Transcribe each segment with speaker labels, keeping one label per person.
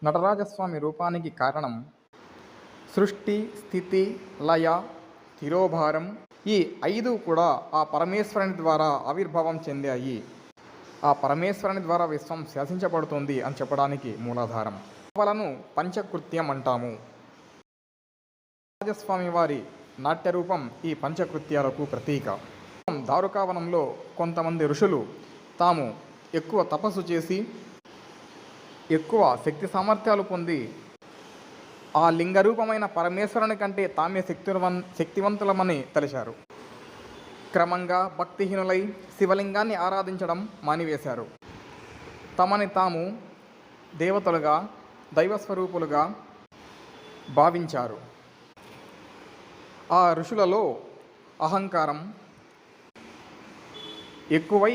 Speaker 1: నటరాజస్వామి రూపానికి కారణం సృష్టి, స్థితి, లయ, తిరోభారం ఈ 5 కూడా ఆ పరమేశ్వరుని ద్వారా ఆవిర్భావం చెందాయి. ఆ పరమేశ్వరుని ద్వారా విశ్వం శాసించబడుతుంది అని చెప్పడానికి మూలాధారం. కళలను పంచకృత్యం అంటాము. రాజస్వామి వారి నాట్యరూపం ఈ పంచకృత్యాలకు ప్రతీక. దారుకావనంలో కొంతమంది ఋషులు తాము ఎక్కువ తపస్సు చేసి ఎక్కువ శక్తి సామర్థ్యాలు పొంది ఆ లింగరూపమైన పరమేశ్వరుని కంటే తామే శక్తివంతులమని తలిచారు. క్రమంగా భక్తిహీనులై శివలింగాన్ని ఆరాధించడం మానివేశారు. తమని తాము దేవతలుగా, దైవస్వరూపులుగా భావించారు. ఆ ఋషులలో అహంకారం ఎక్కువై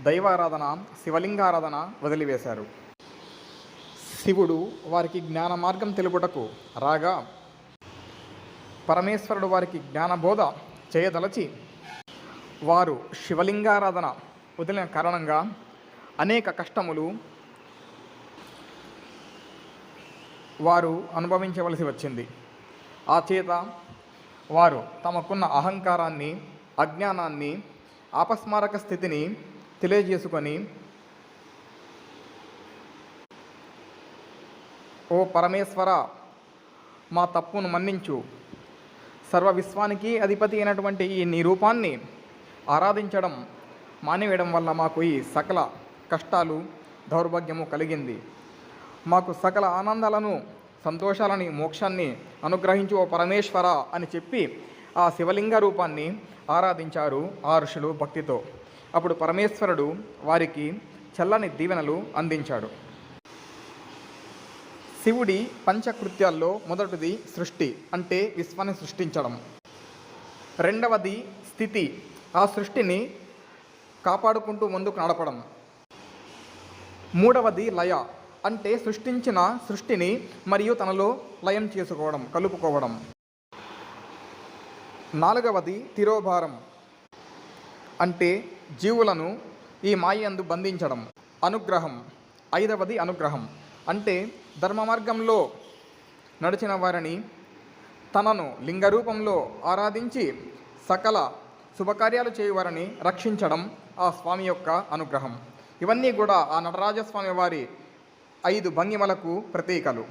Speaker 1: దైవారాధన, శివలింగారాధన వదిలివేశారు. శివుడు వారికి జ్ఞాన మార్గం తెలుపుటకు రాగా పరమేశ్వరుడు వారికి జ్ఞానబోధ చేయదలచి వారు శివలింగారాధన వదిలిన కారణంగా అనేక కష్టములు వారు అనుభవించవలసి వచ్చింది. ఆ చేత వారు తమకున్న అహంకారాన్ని, అజ్ఞానాన్ని, ఆపస్మారక స్థితిని తెలియజేసుకొని, ఓ పరమేశ్వర, మా తప్పును మన్నించు, సర్వ విశ్వానికి అధిపతి అయినటువంటి ఈ నీ రూపాన్ని ఆరాధించడం మానివేయడం వల్ల మాకు ఈ సకల కష్టాలు, దౌర్భాగ్యము కలిగింది. మాకు సకల ఆనందాలను, సంతోషాలని, మోక్షాన్ని అనుగ్రహించు ఓ పరమేశ్వర అని చెప్పి ఆ శివలింగ రూపాన్ని ఆరాధించారు ఆ ఋషులు భక్తితో. అప్పుడు పరమేశ్వరుడు వారికి చల్లని దీవెనలు అందించాడు. శివుడి పంచకృత్యాల్లో మొదటిది సృష్టి, అంటే విశ్వాన్ని సృష్టించడం. రెండవది స్థితి, ఆ సృష్టిని కాపాడుకుంటూ ముందుకు నడపడం. మూడవది లయ, అంటే సృష్టించిన సృష్టిని మరియు తనలో లయం చేసుకోవడం, కలుపుకోవడం. నాలుగవది తిరోభారం, అంటే జీవులను ఈ మాయందు బంధించడం. అనుగ్రహం, ఐదవది అనుగ్రహం, అంటే ధర్మ మార్గంలో నడిచిన వారిని తనను లింగరూపంలో ఆరాధించి సకల శుభకార్యాలు చేయువారిని రక్షించడం ఆ స్వామి యొక్క అనుగ్రహం. ఇవన్నీ కూడా ఆ నటరాజస్వామి వారి 5 భంగిమలకు ప్రతీకలు.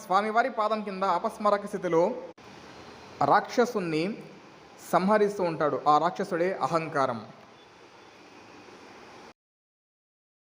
Speaker 1: స్వామివారి పాదం కింద అపస్మారక స్థితిలో రాక్షసుని సంహరిస్తూ ఉంటాడు. ఆ రాక్షసుడే అహంకారం.